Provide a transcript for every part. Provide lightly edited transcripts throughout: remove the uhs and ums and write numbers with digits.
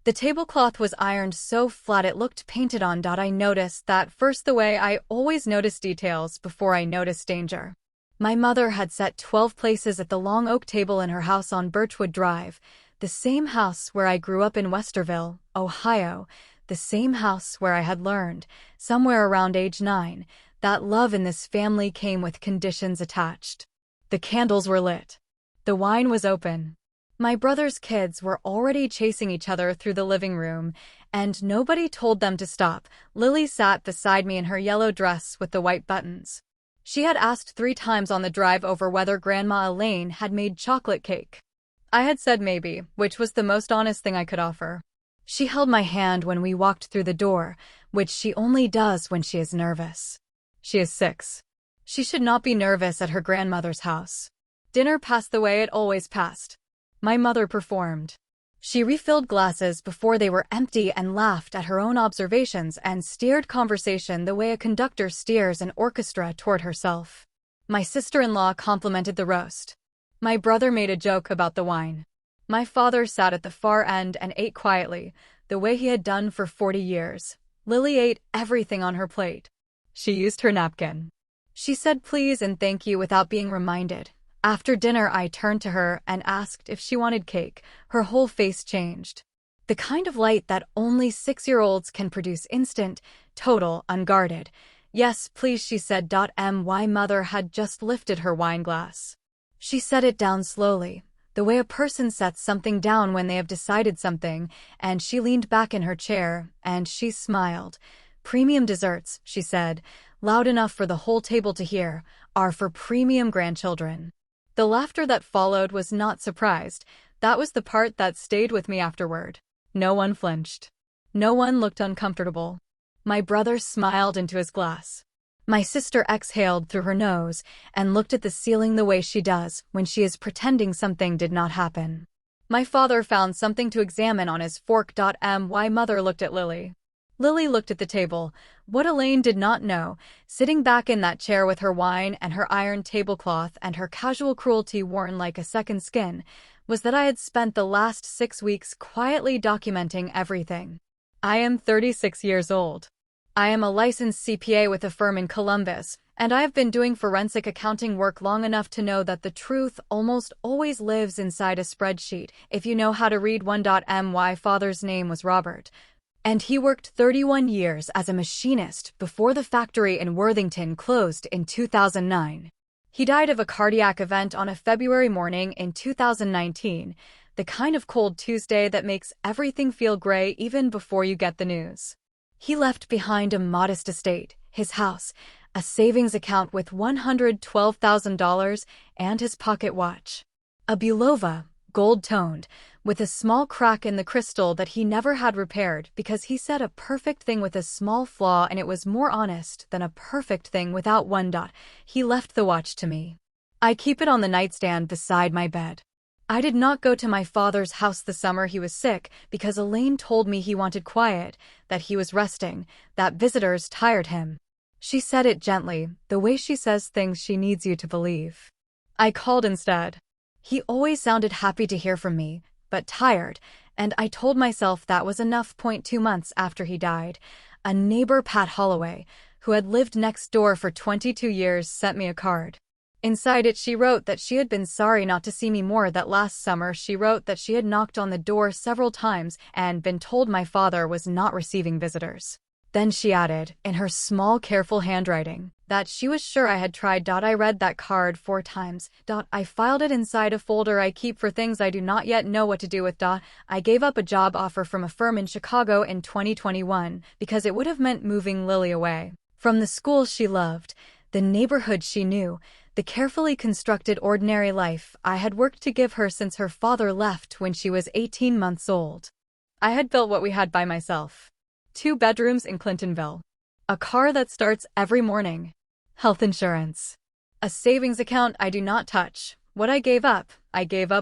The tablecloth was ironed so flat it looked painted on. I noticed that first the way I always notice details before I notice danger. My mother had set 12 places at the long oak table in her house on Birchwood Drive, the same house where I grew up in Westerville, Ohio, the same house where I had learned, somewhere around age 9, that love in this family came with conditions attached. The candles were lit. The wine was open. My brother's kids were already chasing each other through the living room, and nobody told them to stop. Lily sat beside me in her yellow dress with the white buttons. She had asked 3 times on the drive over whether Grandma Elaine had made chocolate cake. I had said maybe, which was the most honest thing I could offer. She held my hand when we walked through the door, which she only does when she is nervous. She is 6. She should not be nervous at her grandmother's house. Dinner passed the way it always passed. My mother performed. She refilled glasses before they were empty and laughed at her own observations and steered conversation the way a conductor steers an orchestra toward herself. My sister-in-law complimented the roast. My brother made a joke about the wine. My father sat at the far end and ate quietly, the way he had done for 40 years. Lily ate everything on her plate. She used her napkin. She said please and thank you without being reminded. After dinner, I turned to her and asked if she wanted cake. Her whole face changed. The kind of light that only 6-year-olds can produce, instant, total, unguarded. Yes, please, she said. My mother had just lifted her wine glass. She set it down slowly, the way a person sets something down when they have decided something, and she leaned back in her chair, and she smiled. Premium desserts, she said, loud enough for the whole table to hear, are for premium grandchildren. The laughter that followed was not surprised. That was the part that stayed with me afterward. No one flinched. No one looked uncomfortable. My brother smiled into his glass. My sister exhaled through her nose and looked at the ceiling the way she does when she is pretending something did not happen. My father found something to examine on his fork. My mother looked at Lily. Lily looked at the table. What Elaine did not know, sitting back in that chair with her wine and her iron tablecloth and her casual cruelty worn like a second skin, was that I had spent the last 6 weeks quietly documenting everything. I am 36 years old. I am a licensed CPA with a firm in Columbus, and I have been doing forensic accounting work long enough to know that the truth almost always lives inside a spreadsheet, if you know how to read one. My father's name was Robert, and he worked 31 years as a machinist before the factory in Worthington closed in 2009. He died of a cardiac event on a February morning in 2019, the kind of cold Tuesday that makes everything feel gray even before you get the news. He left behind a modest estate, his house, a savings account with $112,000, and his pocket watch. A Bulova, gold-toned, with a small crack in the crystal that he never had repaired because he said a perfect thing with a small flaw and it was more honest than a perfect thing without one. He left the watch to me. I keep it on the nightstand beside my bed. I did not go to my father's house the summer he was sick because Elaine told me he wanted quiet, that he was resting, that visitors tired him. She said it gently, the way she says things she needs you to believe. I called instead. He always sounded happy to hear from me, but tired, and I told myself that was enough. 2 months after he died, a neighbor, Pat Holloway, who had lived next door for 22 years, sent me a card. Inside it she wrote that she had been sorry not to see me more that last summer. She wrote that she had knocked on the door several times and been told my father was not receiving visitors. Then she added, in her small, careful handwriting, that she was sure I had tried. I read that card 4 times. I filed it inside a folder I keep for things I do not yet know what to do with. I gave up a job offer from a firm in Chicago in 2021 because it would have meant moving Lily away from the school she loved, the neighborhood she knew, the carefully constructed ordinary life I had worked to give her since her father left when she was 18 months old. I had built what we had by myself. 2 bedrooms in Clintonville. A car that starts every morning. Health insurance. A savings account I do not touch. What I gave up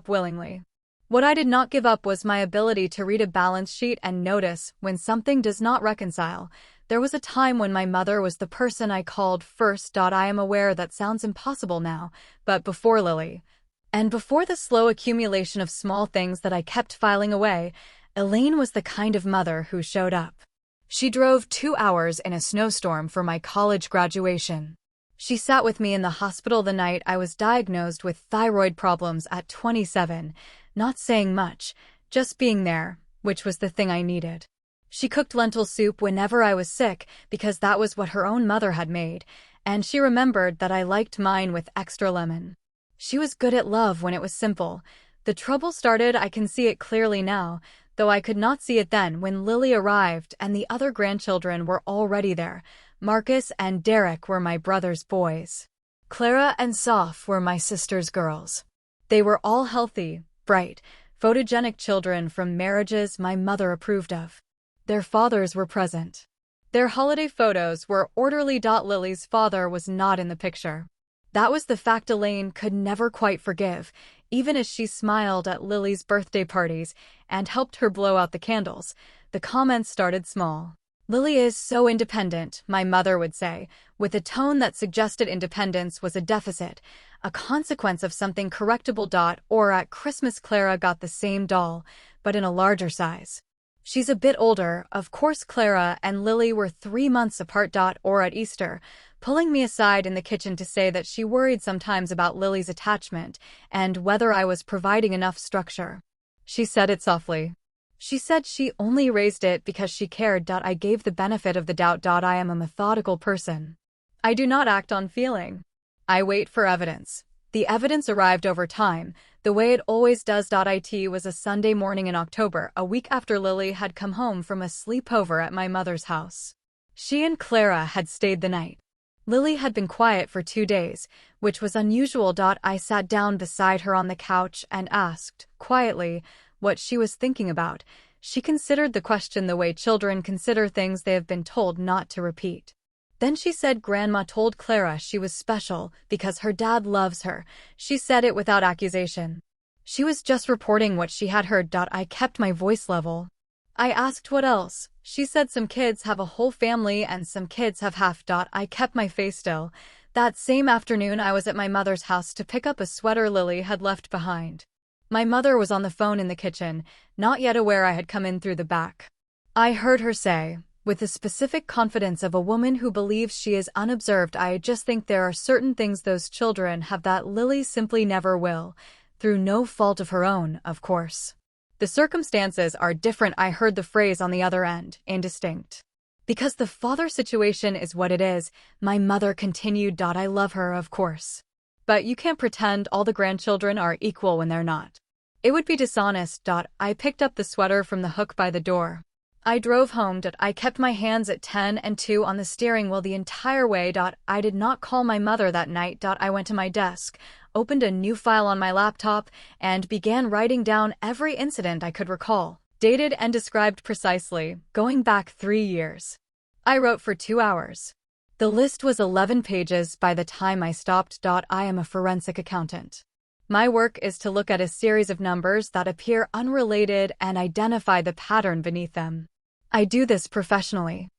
willingly. What I did not give up was my ability to read a balance sheet and notice when something does not reconcile. There was a time when my mother was the person I called first. I am aware that sounds impossible now, but before Lily, and before the slow accumulation of small things that I kept filing away, Elaine was the kind of mother who showed up. She drove 2 hours in a snowstorm for my college graduation. She sat with me in the hospital the night I was diagnosed with thyroid problems at 27, not saying much, just being there, which was the thing I needed. She cooked lentil soup whenever I was sick because that was what her own mother had made, and she remembered that I liked mine with extra lemon. She was good at love when it was simple. The trouble started, I can see it clearly now, though I could not see it then, when Lily arrived and the other grandchildren were already there. Marcus and Derek were my brother's boys. Clara and Soph were my sister's girls. They were all healthy, bright, photogenic children from marriages my mother approved of. Their fathers were present. Their holiday photos were orderly. Lily's father was not in the picture. That was the fact Elaine could never quite forgive, even as she smiled at Lily's birthday parties and helped her blow out the candles. The comments started small. "Lily is so independent," my mother would say, with a tone that suggested independence was a deficit, a consequence of something correctable. Or at Christmas Clara got the same doll, but in a larger size. "She's a bit older." Of course Clara and Lily were 3 months apart. Or at Easter, pulling me aside in the kitchen to say that she worried sometimes about Lily's attachment and whether I was providing enough structure. She said it softly. She said she only raised it because she cared. I gave the benefit of the doubt. I am a methodical person. I do not act on feeling. I wait for evidence. The evidence arrived over time, the way it always does. It was a Sunday morning in October, a week after Lily had come home from a sleepover at my mother's house. She and Clara had stayed the night. Lily had been quiet for 2 days, which was unusual. I sat down beside her on the couch and asked, quietly, what she was thinking about. She considered the question the way children consider things they have been told not to repeat. Then she said Grandma told Clara she was special because her dad loves her. She said it without accusation. She was just reporting what she had heard. I kept my voice level. I asked what else. She said some kids have a whole family and some kids have half. I kept my face still. That same afternoon I was at my mother's house to pick up a sweater Lily had left behind. My mother was on the phone in the kitchen, not yet aware I had come in through the back. I heard her say, with the specific confidence of a woman who believes she is unobserved, "I just think there are certain things those children have that Lily simply never will, through no fault of her own, of course. The circumstances are different." I heard the phrase on the other end, indistinct. "Because the father situation is what it is," my mother continued. "I love her, of course. But you can't pretend all the grandchildren are equal when they're not. It would be dishonest." I picked up the sweater from the hook by the door. I drove home. I kept my hands at 10 and 2 on the steering wheel the entire way. I did not call my mother that night. I went to my desk, opened a new file on my laptop, and began writing down every incident I could recall, dated and described precisely, going back 3 years. I wrote for 2 hours. The list was 11 pages by the time I stopped. I am a forensic accountant. My work is to look at a series of numbers that appear unrelated and identify the pattern beneath them. I do this professionally.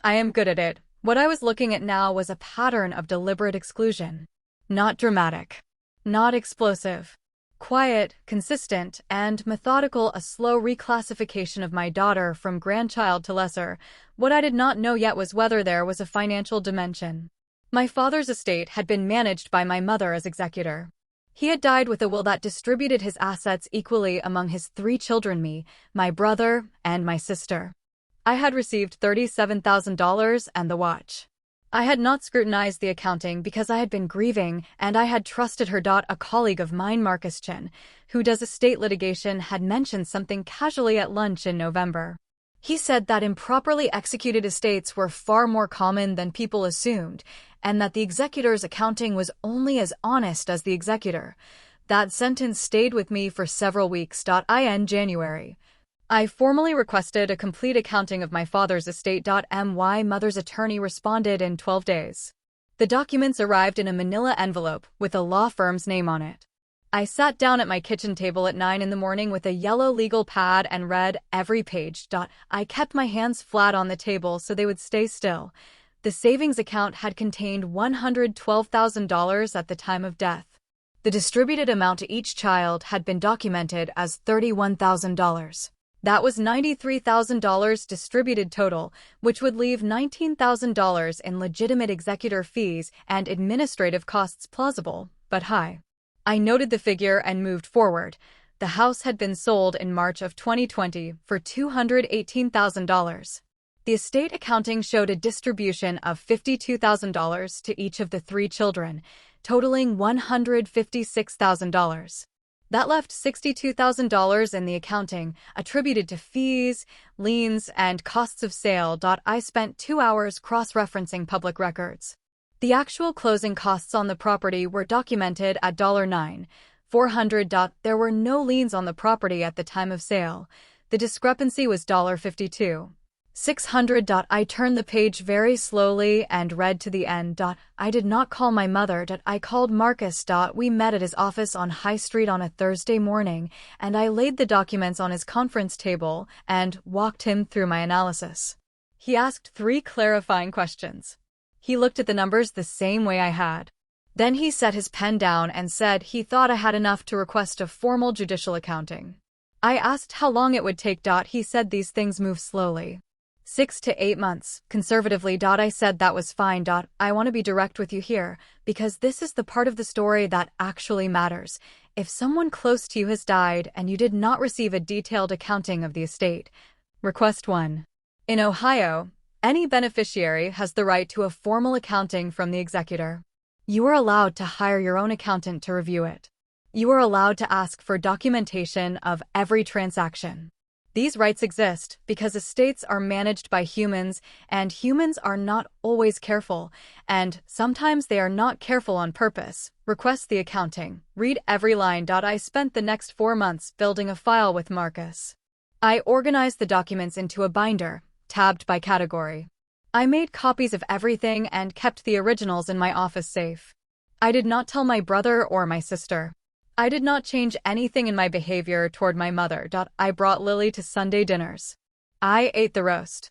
I am good at it. What I was looking at now was a pattern of deliberate exclusion. Not dramatic. Not explosive. Quiet, consistent, and methodical, a slow reclassification of my daughter from grandchild to lesser. What I did not know yet was whether there was a financial dimension. My father's estate had been managed by my mother as executor. He had died with a will that distributed his assets equally among his 3 children, me, my brother, and my sister. I had received $37,000 and the watch. I had not scrutinized the accounting because I had been grieving, and I had trusted her. A colleague of mine, Marcus Chin, who does estate litigation, had mentioned something casually at lunch in November. He said that improperly executed estates were far more common than people assumed, and that the executor's accounting was only as honest as the executor. That sentence stayed with me for several weeks. In January, I formally requested a complete accounting of my father's estate. My mother's attorney responded in 12 days. The documents arrived in a manila envelope with a law firm's name on it. I sat down at my kitchen table at 9 in the morning with a yellow legal pad and read every page. I kept my hands flat on the table so they would stay still. The savings account had contained $112,000 at the time of death. The distributed amount to each child had been documented as $31,000. That was $93,000 distributed total, which would leave $19,000 in legitimate executor fees and administrative costs plausible, but high. I noted the figure and moved forward. The house had been sold in March of 2020 for $218,000. The estate accounting showed a distribution of $52,000 to each of the 3 children, totaling $156,000. That left $62,000 in the accounting, attributed to fees, liens, and costs of sale. I spent 2 hours cross-referencing public records. The actual closing costs on the property were documented at $9,400. There were no liens on the property at the time of sale. The discrepancy was $52,600. I turned the page very slowly and read to the end. I did not call my mother. I called Marcus. We met at his office on High Street on a Thursday morning, and I laid the documents on his conference table and walked him through my analysis. He asked 3 clarifying questions. He looked at the numbers the same way I had. Then he set his pen down and said he thought I had enough to request a formal judicial accounting. I asked how long it would take. He said these things move slowly. 6 to 8 months, conservatively. I said that was fine. I want to be direct with you here, because this is the part of the story that actually matters. If someone close to you has died and you did not receive a detailed accounting of the estate, request 1. In Ohio, any beneficiary has the right to a formal accounting from the executor. You are allowed to hire your own accountant to review it. You are allowed to ask for documentation of every transaction. These rights exist because estates are managed by humans, and humans are not always careful, and sometimes they are not careful on purpose. Request the accounting. Read every line. I spent the next 4 months building a file with Marcus. I organized the documents into a binder, tabbed by category. I made copies of everything and kept the originals in my office safe. I did not tell my brother or my sister. I did not change anything in my behavior toward my mother. I brought Lily to Sunday dinners. I ate the roast.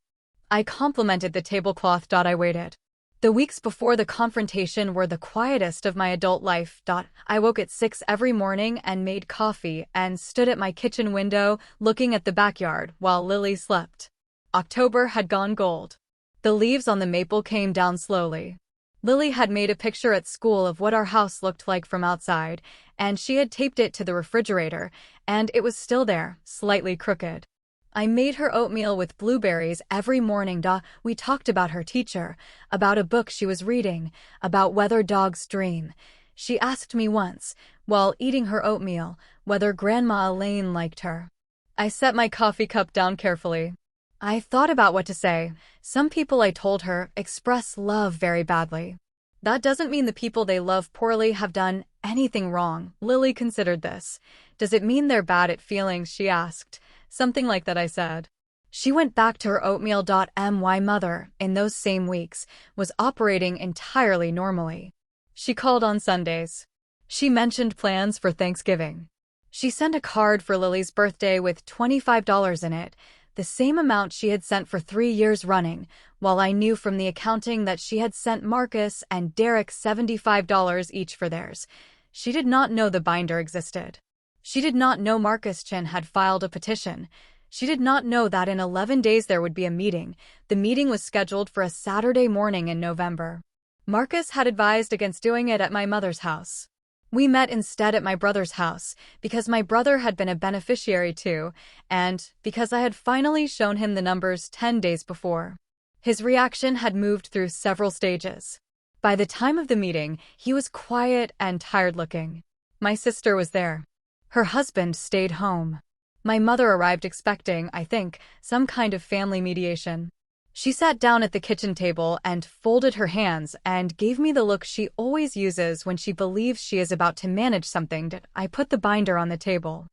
I complimented the tablecloth. I waited. The weeks before the confrontation were the quietest of my adult life. I woke at 6 every morning and made coffee and stood at my kitchen window looking at the backyard while Lily slept. October had gone gold. The leaves on the maple came down slowly. Lily had made a picture at school of what our house looked like from outside, and she had taped it to the refrigerator, and it was still there, slightly crooked. I made her oatmeal with blueberries every morning. We talked about her teacher, about a book she was reading, about whether dogs dream. She asked me once, while eating her oatmeal, whether Grandma Elaine liked her. I set my coffee cup down carefully. I thought about what to say. Some people, I told her, express love very badly. That doesn't mean the people they love poorly have done anything wrong. Lily considered this. Does it mean they're bad at feelings? She asked. Something like that, I said. She went back to her oatmeal. My mother, in those same weeks, was operating entirely normally. She called on Sundays. She mentioned plans for Thanksgiving. She sent a card for Lily's birthday with $25 in it, the same amount she had sent for 3 years running, while I knew from the accounting that she had sent Marcus and Derek $75 each for theirs. She did not know the binder existed. She did not know Marcus Chin had filed a petition. She did not know that in 11 days there would be a meeting. The meeting was scheduled for a Saturday morning in November. Marcus had advised against doing it at my mother's house. We met instead at my brother's house, because my brother had been a beneficiary too, and because I had finally shown him the numbers 10 days before. His reaction had moved through several stages. By the time of the meeting, he was quiet and tired-looking. My sister was there. Her husband stayed home. My mother arrived expecting, I think, some kind of family mediation. She sat down at the kitchen table and folded her hands and gave me the look she always uses when she believes she is about to manage something. I put the binder on the table.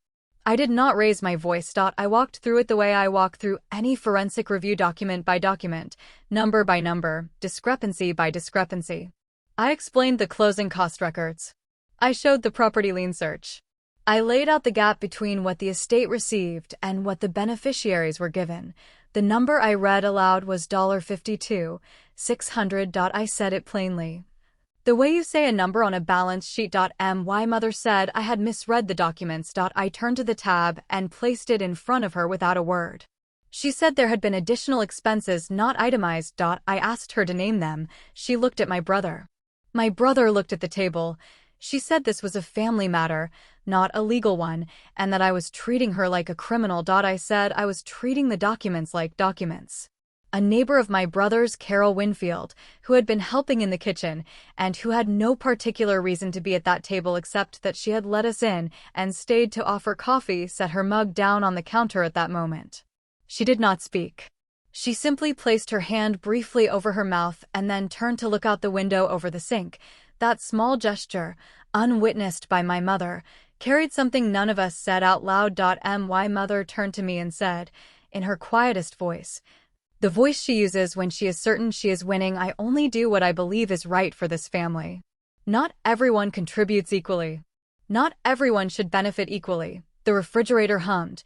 I did not raise my voice. I walked through it the way I walk through any forensic review, document by document, number by number, discrepancy by discrepancy. I explained the closing cost records. I showed the property lien search. I laid out the gap between what the estate received and what the beneficiaries were given. The number I read aloud was $52,600. I said it plainly. The way you say a number on a balance sheet. My mother said I had misread the documents. I turned to the tab and placed it in front of her without a word. She said there had been additional expenses not itemized. I asked her to name them. She looked at my brother. My brother looked at the table. She said this was a family matter, not a legal one, and that I was treating her like a criminal. I said I was treating the documents like documents. A neighbor of my brother's, Carol Winfield, who had been helping in the kitchen, and who had no particular reason to be at that table except that she had let us in and stayed to offer coffee, set her mug down on the counter at that moment. She did not speak. She simply placed her hand briefly over her mouth and then turned to look out the window over the sink. That small gesture, unwitnessed by my mother, carried something none of us said out loud. My mother turned to me and said, in her quietest voice, the voice she uses when she is certain she is winning, I only do what I believe is right for this family. Not everyone contributes equally. Not everyone should benefit equally. The refrigerator hummed.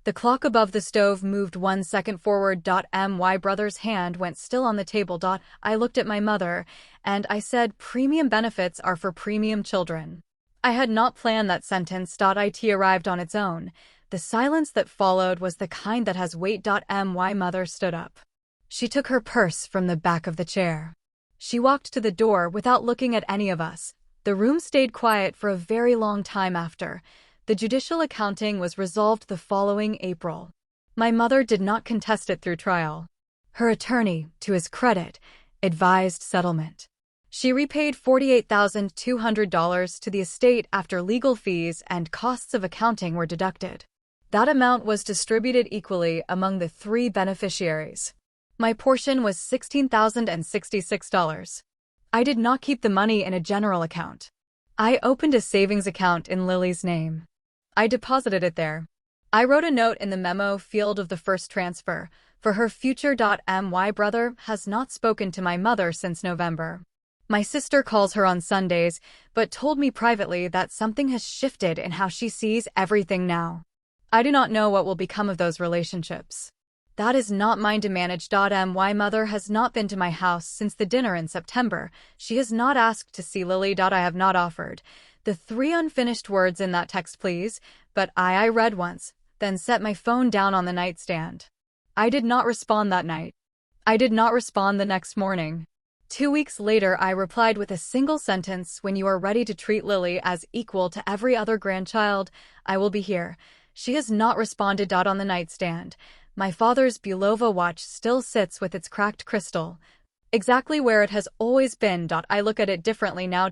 The clock above the stove moved 1 second forward. My brother's hand went still on the table. I looked at my mother, and I said, premium benefits are for premium children. I had not planned that sentence. It arrived on its own. The silence that followed was the kind that has weight. My mother stood up. She took her purse from the back of the chair. She walked to the door without looking at any of us. The room stayed quiet for a very long time after. The judicial accounting was resolved the following April. My mother did not contest it through trial. Her attorney, to his credit, advised settlement. She repaid $48,200 to the estate after legal fees and costs of accounting were deducted. That amount was distributed equally among the 3 beneficiaries. My portion was $16,066. I did not keep the money in a general account. I opened a savings account in Lily's name. I deposited it there. I wrote a note in the memo field of the first transfer for her future. My brother has not spoken to my mother since November. My sister calls her on Sundays, but told me privately that something has shifted in how she sees everything now. I do not know what will become of those relationships. That is not mine to manage. My mother has not been to my house since the dinner in September. She has not asked to see Lily. I have not offered. The 3 unfinished words in that text, please, but I read once, then set my phone down on the nightstand. I did not respond that night. I did not respond the next morning. 2 weeks later, I replied with a single sentence, when you are ready to treat Lily as equal to every other grandchild, I will be here. She has not responded. On the nightstand, my father's Bulova watch still sits with its cracked crystal, exactly where it has always been. I look at it differently now.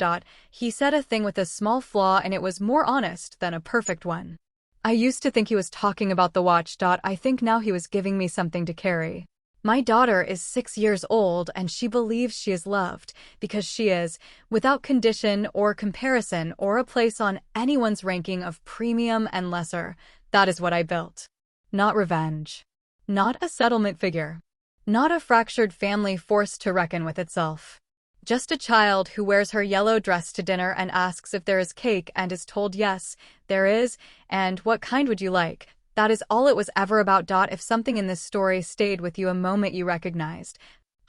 He said a thing with a small flaw, and it was more honest than a perfect one. I used to think he was talking about the watch. I think now he was giving me something to carry. My daughter is 6 years old, and she believes she is loved because she is, without condition or comparison or a place on anyone's ranking of premium and lesser. That is what I built. Not revenge. Not a settlement figure. Not a fractured family forced to reckon with itself. Just a child who wears her yellow dress to dinner and asks if there is cake and is told yes, there is, and what kind would you like? That is all it was ever about. If something in this story stayed with you, a moment you recognized,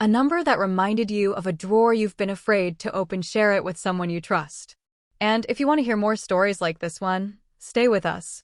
a number that reminded you of a drawer you've been afraid to open, share it with someone you trust. And if you want to hear more stories like this one, stay with us.